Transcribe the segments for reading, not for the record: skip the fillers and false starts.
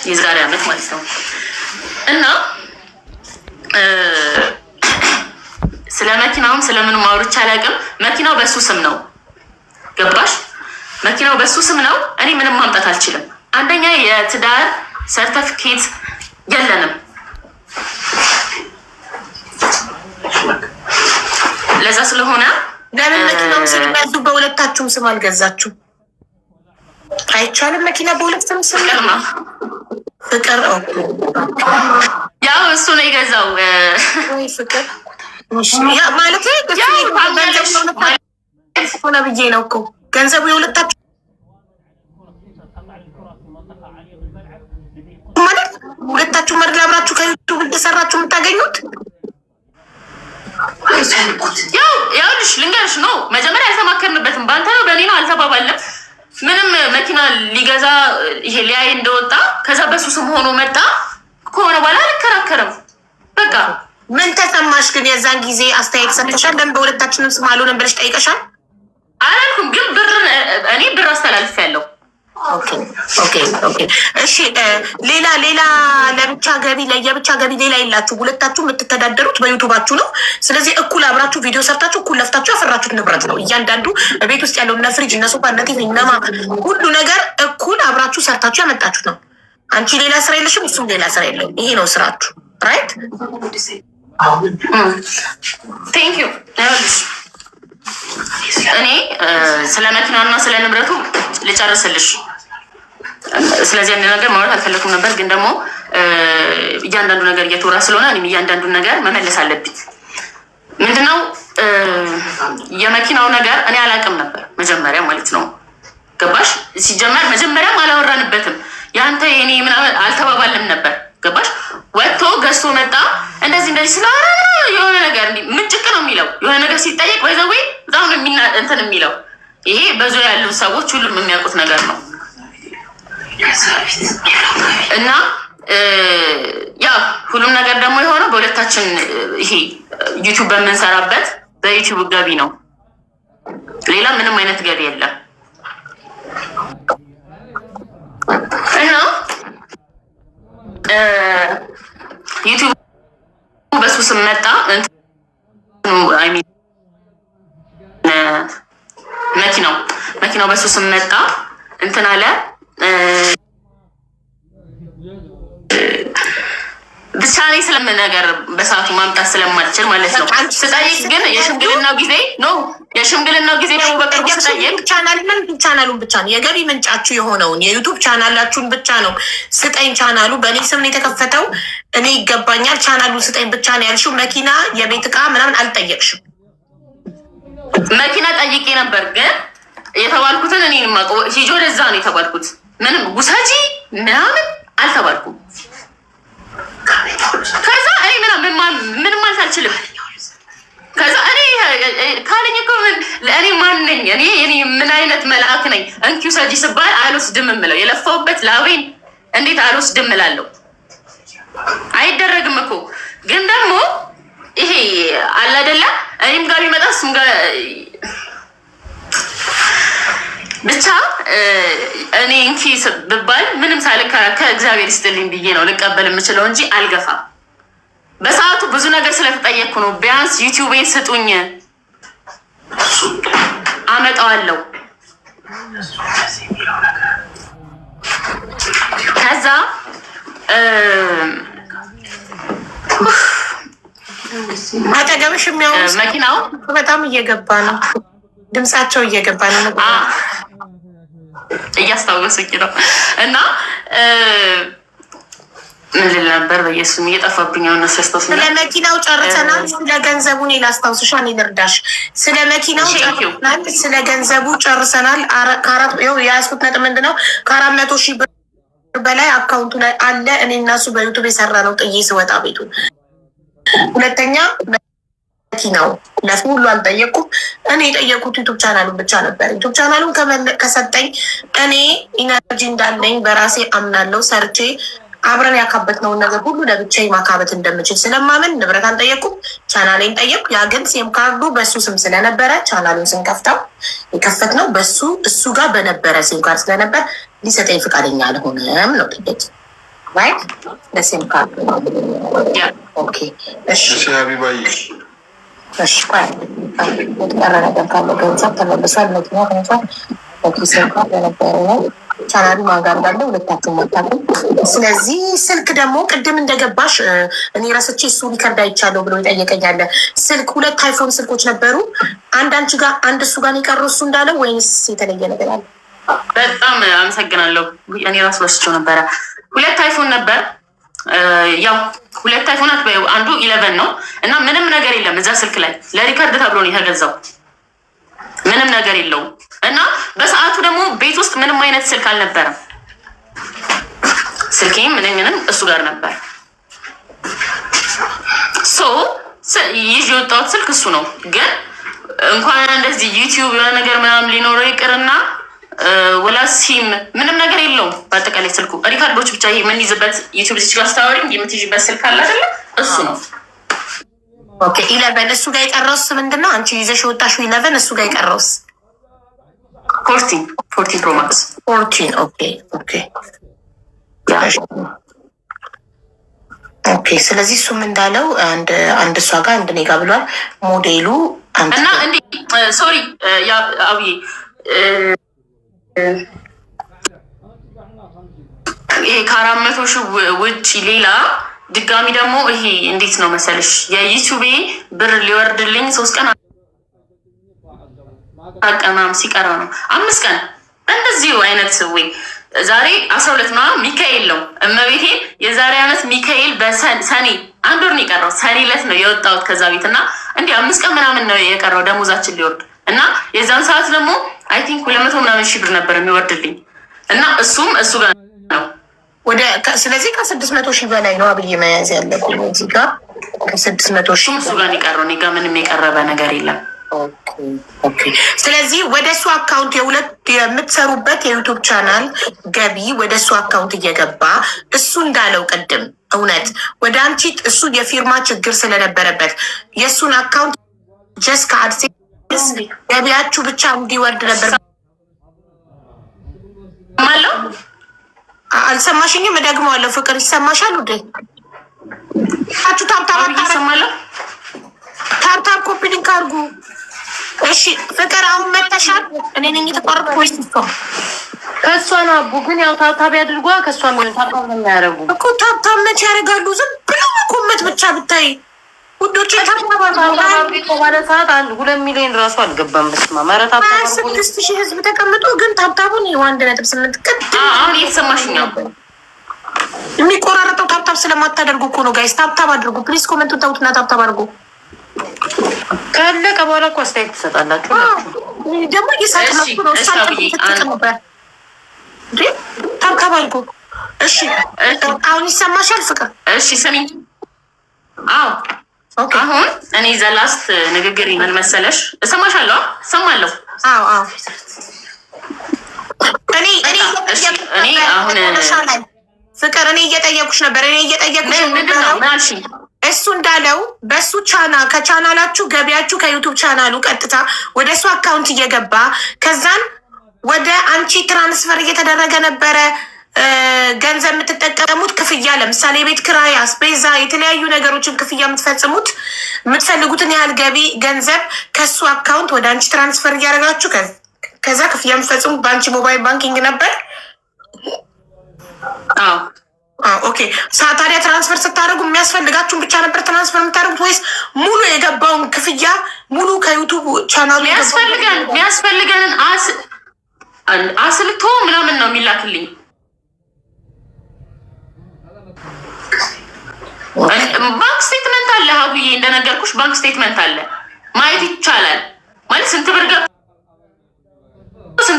የዛሬ ዓመት ማለት ነው። እና ስለ መኪናውም ስለምንም አውርቼ አላውቅም። መኪናው በሱ ስም ነው። ገባሽ? መኪናው በሱ ስም ነው። እኔ ምንም ማምጣት አልችልም። አንደኛ የትዳር ሰርተፊኬት የለንም። ለዛ ስለሆነ ለምን መኪናውን ስለሚያዙ በሁለታችሁም ስም አልገዛችሁ? አይቻልም። መኪና በሁለት ስም ነው። ፍቅር ያው እሱ ነው የገዛው። ወይ ፍቅር ማለት ሆነ ብዬ ነው እኮ ገንዘቡ የሁለታችሁ ማለት ሁለታችሁ መድል አብራችሁ ከዩቱብ እንደሰራችሁ የምታገኙት። ያው ልሽ ልንገርሽ ነው መጀመሪያ አልተማከርንበትም። በአንተ ነው በእኔ ነው አልተባባልንም። ምንም መኪና ሊገዛ ይሄ ሊያይ እንደወጣ ከዛ በሱ ስም ሆኖ መጣ ከሆነ በኋላ አልከራከርም። በቃ ምን ተሰማሽ ግን? የዛን ጊዜ አስተያየት ሰጥተሻል? ለምን በሁለታችንም ስም አልሆነም ብለሽ ጠይቀሻል? አላልኩም፣ ግን እኔ ብር አስተላልፍ ያለው። እሺ ሌላ ለብቻ ገቢ ለየብቻ ገቢ ሌላ የላችሁ። ሁለታችሁ የምትተዳደሩት በዩቱባችሁ ነው። ስለዚህ እኩል አብራችሁ ቪዲዮ ሰርታችሁ እኩል ለፍታችሁ ያፈራችሁት ንብረት ነው። እያንዳንዱ ቤት ውስጥ ያለው እነ ፍሪጅ እነ ሶፋ እነ ቲቪ እነማ ሁሉ ነገር እኩል አብራችሁ ሰርታችሁ ያመጣችሁት ነው። አንቺ ሌላ ስራ የለሽም፣ እሱም ሌላ ስራ የለም። ይሄ ነው ስራችሁ። ራይት ቴንክ ዩ። እኔ ስለ መኪናና ስለ ንብረቱ ልጨርስልሽ። ስለዚህ አንድ ነገር ማውራት አልፈለኩም ነበር፣ ግን ደግሞ እያንዳንዱ ነገር እየተወራ ስለሆነ እኔም እያንዳንዱን ነገር መመለስ አለብኝ። ምንድነው የመኪናው ነገር እኔ አላውቅም ነበር መጀመሪያ ማለት ነው። ገባሽ? ሲጀመር መጀመሪያም አላወራንበትም። ያንተ የኔ ምናምን አልተባባልም ነበር። ገባሽ? ወጥቶ ገዝቶ መጣ። እንደዚህ ስለሆነ የሆነ ነገር ምንጭቅ ነው የሚለው። የሆነ ነገር ሲጠየቅ ወይዘዌ በጣም ነው እንትን የሚለው። ይሄ በዙሪያ ያሉ ሰዎች ሁሉም የሚያውቁት ነገር ነው። እና ያው ሁሉም ነገር ደግሞ የሆነው በሁለታችን ይሄ ዩቱብ በምንሰራበት በዩቱብ ገቢ ነው። ሌላ ምንም አይነት ገቢ የለም። እና ዩቱብ በሱ ስም መጣ። መኪናው በሱ ስም መጣ። እንትን አለ ብቻ እኔ ስለምን ነገር በሰዓቱ ማምጣት ስለማልችል ማለት ነው። ስጠይቅ ግን የሽምግልናው ጊዜ ደግሞ በቅርቡ ስጠይቅ ቻናሉን ብቻ ነው የገቢ ምንጫችሁ የሆነውን የዩቱብ ቻናላችሁን ብቻ ነው ስጠኝ። ቻናሉ በእኔ ስም ነው የተከፈተው፣ እኔ ይገባኛል፣ ቻናሉን ስጠኝ ብቻ ነው ያልሽው። መኪና የቤት ዕቃ ምናምን አልጠየቅሽም? መኪና ጠይቄ ነበር፣ ግን የተባልኩትን እኔ የማውቀው ሂጆ ለዛ ነው የተባልኩት። ምንም ውሰጂ ምናምን አልተባልኩም። ከዛ እኔ ምንም ማለት አልችልም። ከዛ እኔ ካለኝ እኮ እኔ ማን ነኝ? እኔ ምን አይነት መልአክ ነኝ? እንኪው ሰጂ ስባል አልወስድም እምለው የለፋውበት ላቤን እንዴት አልወስድም እላለሁ? አይደረግም እኮ። ግን ደግሞ ይሄ አለ አይደለ? እኔም ጋር ቢመጣ እሱም ጋር ብቻ እኔ እንኪ ብባል ምንም ሳልከራከር እግዚአብሔር ይስጥልኝ ብዬ ነው ልቀበል የምችለው እንጂ አልገፋም። በሰዓቱ ብዙ ነገር ስለተጠየቅኩ ነው። ቢያንስ ዩቲዩቤን ስጡኝ አመጣዋለሁ። ከዛ አጠገብሽ የሚያውቁ መኪናው በጣም እየገባ ነው፣ ድምጻቸው እየገባ ነው፣ እያስታወሱኝ ነው። እና ምን ልል ነበር? በየሱም እየጠፋብኝ ነው። ነስስተውስ ስለ መኪናው ጨርሰናል። ስለ ገንዘቡ እኔ ላስታውስሽ፣ እኔ ልርዳሽ። ስለ መኪናው ጨርሰናል፣ ስለ ገንዘቡ ጨርሰናል። የያዝኩት ነጥብ ምንድን ነው? ከ400,000 ብር በላይ አካውንቱ ላይ አለ። እኔ እና እሱ በዩቱብ የሰራ ነው ጥዬ ስወጣ ቤቱ። ሁለተኛ መኪናው ለፉ ሁሉ አልጠየቅኩም። እኔ የጠየቁት ዩቱብ ቻናሉን ብቻ ነበር። ዩቱብ ቻናሉን ከሰጠኝ እኔ ኢነርጂ እንዳለኝ በራሴ አምናለሁ። ሰርቼ አብረን ያካበትነውን ነገር ሁሉ ለብቻ ማካበት እንደምችል ስለማመን ንብረት አልጠየቅኩም፣ ቻናሌን ጠየቅኩ። ያ ግን ሲም ካርዱ በሱ ስም ስለነበረ ቻናሉን ስንከፍተው የከፈትነው በሱ እሱ ጋር በነበረ ሲም ካርድ ስለነበር ሊሰጠኝ ፈቃደኛ አልሆነም ነው ጥያቄ። ራይት ለሲም ካርድ ኦኬ። እሺ ሀቢባዬ እሺ የተቀረ ነገር ካለ ገንዘብ ተመልሷል። መኪና ተመልሷል። በኪስም ካርድ የነበረ ነው። ቻናሉ ማጋ እንዳለ ሁለታችሁም አታውቁም። ስለዚህ ስልክ ደግሞ ቅድም እንደገባሽ እኔ ራስቼ እሱ ሪከርድ አይቻለሁ ብሎ ይጠየቀኛለ። ስልክ 2 አይፎን ስልኮች ነበሩ። አንድ አንቺ ጋር አንድ እሱ ጋር የቀረው እሱ እንዳለው ወይስ የተለየ ነገር አለ? በጣም አመሰግናለሁ። እኔ ራሱ ወስቸው ነበረ 2 አይፎን ነበር። ያው 2 አይፎናት አንዱ 11 ነው እና ምንም ነገር የለም እዛ ስልክ ላይ ለሪከርድ ተብሎ ነው የተገዛው። ምንም ነገር የለውም እና በሰዓቱ ደግሞ ቤት ውስጥ ምንም አይነት ስልክ አልነበረም። ስልኬም ምንም እሱ ጋር ነበር። ይዤ የወጣሁት ስልክ እሱ ነው። ግን እንኳን እንደዚህ ዩቲዩብ የሆነ ነገር ምናምን ሊኖረው ይቅርና ወላ ሲም ምንም ነገር የለውም። በአጠቃላይ ስልኩ ሪካርዶች ብቻ የምንይዝበት ዩቲዩብ ዚች ጋር ስታወሪ የምትይዥበት ስልክ አለ አይደለ? እሱ ነው። ኦኬ 11 እሱ ጋር የቀረውስ ምንድን ነው? አንቺ ይዘሽ የወጣሽው 11 እሱ ጋር የቀረውስ 14 ፕሮ ማክስ 14 ኦኬ። ስለዚህ እሱም እንዳለው አንድ እሷ ጋር አንድ እኔ ጋር ብሏል። ሞዴሉ እና እንዲ ሶሪ አብዬ ይሄ ከ400 ሺህ ውጭ ሌላ ድጋሚ ደግሞ ይሄ እንዴት ነው መሰለሽ የዩቲዩቤ ብር ሊወርድልኝ 3 ቀን አቀማም ሲቀራ ነው 5 ቀን እንደዚሁ አይነት ወይ ዛሬ 12 ነው ሚካኤል ነው እመቤቴ የዛሬ አመት ሚካኤል በሰኔ 1 ወር ነው የቀረው። ሰኔ ዕለት ነው የወጣሁት ከዛ ቤት እና እንዴ 5 ቀን ምናምን ነው የቀረው ደሞዛችን ሊወርድ እና የዛን ሰዓት ደግሞ አይ ቲንክ 200 ምናምን ሺህ ብር ነበር የሚወርድልኝ እና እሱ ጋር ነው ወደ ስለዚህ ከ600 ሺህ በላይ ነው አብዬ መያዝ ያለብኝ እዚህ ጋር ከ600 ሺህ እሱ ጋር የቀረው እኔ ጋር ምንም የቀረበ ነገር የለም። ኦኬ ስለዚህ ወደ እሱ አካውንት የምትሰሩበት የዩቱብ ቻናል ገቢ ወደ እሱ አካውንት እየገባ እሱ እንዳለው ቅድም እውነት ወደ አንቺ እሱ የፊርማ ችግር ስለነበረበት የእሱን አካውንት ጀስት ከአድሴንስ ገቢያችሁ ብቻ እንዲወርድ ነበር ማለው። አልሰማሽኝም? እደግመዋለሁ። ፍቅር ይሰማሻል? ውዴ አችሁ ታብታብ ኮፒ ሊንክ አድርጉ። እሺ ፍቅር አሁን መተሻል። እኔ ነኝ የተቋረጥኩ ወይስ እሷ? ከእሷ ነው አቡ። ግን ያው ታብታብ ያድርጓ። ከእሷ ምን ታብታብ ነው የሚያደርጉ እኮ ታብታብ መቼ ያደርጋሉ? ዝም ብለው መኮመት ብቻ ብታይ ውዶች። ባለ ሰዓት 2 ሚሊዮን ራሱ አልገባም። በስማ መረት 6,000 ህዝብ ተቀምጦ ግን ታብታቡን 1.8 ቀጥ አሁን እየተሰማሽኝ ነው። የሚቆራረጠው ታብታብ ስለማታደርጉ እኮ ነው። ጋይስ ታብታብ አድርጉ ፕሊዝ። ኮመንቱን ተውትና ታብታብ አድርጉ። ካለቀ በኋላ እኮ አስተያየት ትሰጣላችሁ። ደግሞ እየሳቅናችሁ ነው። ሳትቀሙበት ታብታብ አድርጉ። እሺ አሁን ይሰማሻል ፍቅር? እሺ ስሚ። አዎ አሁን እኔ ዘላስት ንግግር ምን መሰለሽ? እሰማሻለሁ። እሰማለሁ። አዎ እኔ አሁን ፍቅር እኔ እየጠየኩሽ ነበር። እሱ እንዳለው በሱ ከቻናላችሁ ገቢያችሁ ከዩቱብ ቻናሉ ቀጥታ ወደ እሱ አካውንት እየገባ ከዛን ወደ አንቺ ትራንስፈር እየተደረገ ነበረ። ገንዘብ የምትጠቀሙት ክፍያ ለምሳሌ የቤት ክራይ፣ አስቤዛ፣ የተለያዩ ነገሮችን ክፍያ የምትፈጽሙት የምትፈልጉትን ያህል ገንዘብ ከሱ አካውንት ወደ አንቺ ትራንስፈር እያደረጋችሁ ከዛ ክፍያ የምትፈጽሙት በአንቺ ሞባይል ባንኪንግ ነበር። ኦኬ ታዲያ ትራንስፈር ስታደርጉ የሚያስፈልጋችሁን ብቻ ነበር ትራንስፈር የምታደርጉት ወይስ ሙሉ የገባውን ክፍያ ሙሉ ከዩቱብ ቻናሉ የሚያስፈልገንን አስልቶ ምናምን ነው የሚላክልኝ? ባንክ ስቴትመንት አለ ሀቡዬ፣ እንደነገርኩሽ ባንክ ስቴትመንት አለ፣ ማየት ይቻላል። ማለት ስንት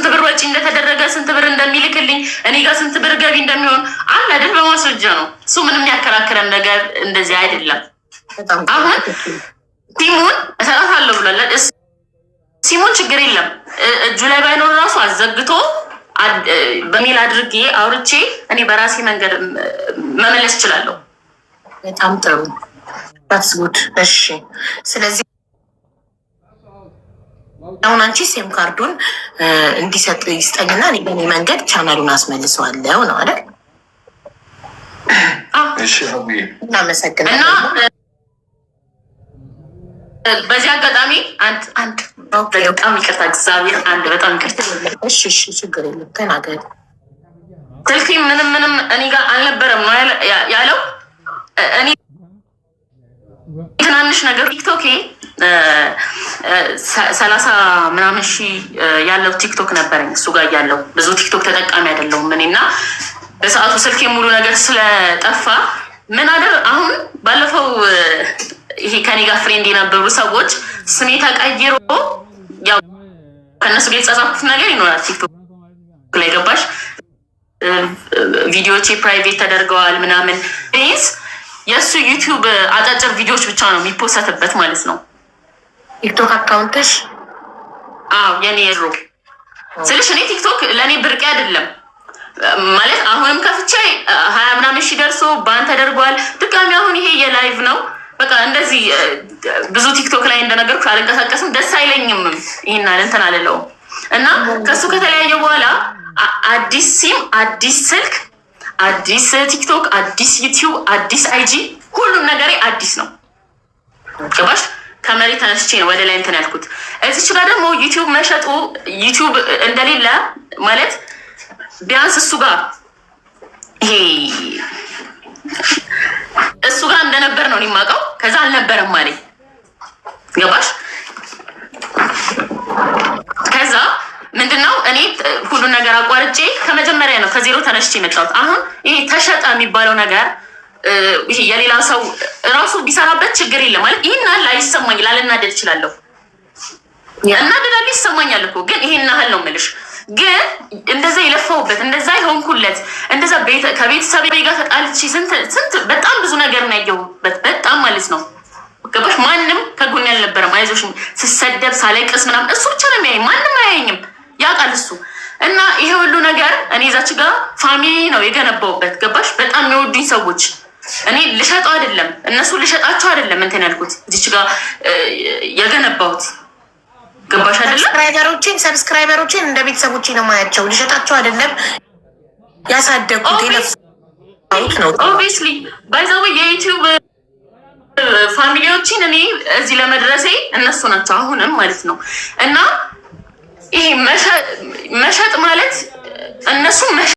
ብር ወጪ እንደተደረገ ስንት ብር እንደሚልክልኝ እኔ ጋር ስንት ብር ገቢ እንደሚሆን አለ አይደል? በማስረጃ ነው እሱ። ምንም ያከራክረን ነገር እንደዚህ አይደለም። አሁን ሲሙን እሰጣታለሁ ብሏል። ሲሙን ችግር የለም እጁ ላይ ባይኖር ራሱ አዘግቶ በሜል አድርጌ አውርቼ እኔ በራሴ መንገድ መመለስ እችላለሁ። በጣም ጥሩ ታትስ ጉድ። እሺ ስለዚህ አሁን አንቺ ሴም ካርዱን እንዲሰጥ ይስጠኝና እኔ በእኔ መንገድ ቻናሉን አስመልሰዋለሁ ነው አይደል? እናመሰግናለን። እና በዚህ አጋጣሚ አንድ በጣም ይቅርታ እግዚአብሔር በጣም ይቅርታ። እሺ ችግር የለም ተናገር። ስልኬ ምንም እኔ ጋር አልነበረም ነው ያለው። እኔ ትናንሽ ነገር ቲክቶክ 30 ምናምን ሺህ ያለው ቲክቶክ ነበረኝ። እሱ ጋር ያለው ብዙ ቲክቶክ ተጠቃሚ አይደለሁም እኔ እና በሰዓቱ ስልኬ ሙሉ ነገር ስለጠፋ ምን አሁን ባለፈው ይሄ ከኔ ጋር ፍሬንድ የነበሩ ሰዎች ስሜ ተቀይሮ ያው ከእነሱ ጋር የተጻጻፍኩት ነገር ይኖራል ቲክቶክ ላይ ገባሽ? ቪዲዮዎቼ ፕራይቬት ተደርገዋል ምናምን ስ የእሱ ዩቲዩብ አጫጭር ቪዲዮዎች ብቻ ነው የሚፖሰትበት ማለት ነው። ቲክቶክ አካውንትሽ? አዎ የኔ የድሮ ስልሽ እኔ ቲክቶክ ለእኔ ብርቄ አይደለም ማለት አሁንም ከፍቼ 20 ምናምን ሺህ ደርሶ ባን ተደርጓል። ድጋሚ አሁን ይሄ የላይቭ ነው በቃ እንደዚህ ብዙ ቲክቶክ ላይ እንደነገርኩሽ አልንቀሳቀስም፣ ደስ አይለኝም። ይሄን እንትን አልለውም እና ከሱ ከተለያየ በኋላ አዲስ ሲም፣ አዲስ ስልክ፣ አዲስ ቲክቶክ፣ አዲስ ዩቲዩብ፣ አዲስ አይጂ ሁሉም ነገሬ አዲስ ነው ገባሽ? ከመሬት ተነስቼ ነው ወደ ላይ እንትን ያልኩት። እዚች ጋር ደግሞ ዩቲዩብ መሸጡ ዩቲዩብ እንደሌለ ማለት ቢያንስ እሱ ጋር ይሄ እሱ ጋር እንደነበር ነው የማውቀው። ከዛ አልነበረም ማለት ገባሽ? ከዛ ምንድነው እኔ ሁሉን ነገር አቋርጬ ከመጀመሪያ ነው ከዜሮ ተነስቼ የመጣሁት። አሁን ይሄ ተሸጠ የሚባለው ነገር ይሄ የሌላ ሰው ራሱ ቢሰራበት ችግር የለም ማለት ይሄን ያህል አይሰማኝ፣ ላልናደድ እችላለሁ። እናደዳለሁ፣ ይሰማኛል እኮ ግን ይሄን ያህል ነው የምልሽ። ግን እንደዛ የለፋሁበት እንደዛ የሆንኩለት እንደዛ ከቤተሰብ ጋር ተጣልቼ ስንት በጣም ብዙ ነገር ነው ያየሁበት በጣም ማለት ነው ገባሽ? ማንም ከጎን ያልነበረም አይዞሽ ስሰደብ ሳለቅስ ምናምን እሱ ብቻ ነው የሚያየኝ፣ ማንም አያየኝም ያውቃል እሱ። እና ይሄ ሁሉ ነገር እኔ እዛች ጋር ፋሚሊ ነው የገነባውበት ገባሽ? በጣም የሚወዱኝ ሰዎች እኔ ልሸጠው አይደለም እነሱ ልሸጣቸው አይደለም እንትን ያልኩት እዚች ጋር የገነባሁት ገባሽ አይደለም? ሰብስክራይበሮችን እንደ ቤተሰቦቼ ነው ማያቸው፣ ልሸጣቸው አይደለም ያሳደጉት የለፉት ነው። ኦብቪስሊ ባይ ዘ ወይ የዩቲዩብ ፋሚሊዎችን እኔ እዚህ ለመድረሴ እነሱ ናቸው አሁንም ማለት ነው። እና ይሄ መሸጥ ማለት እነሱ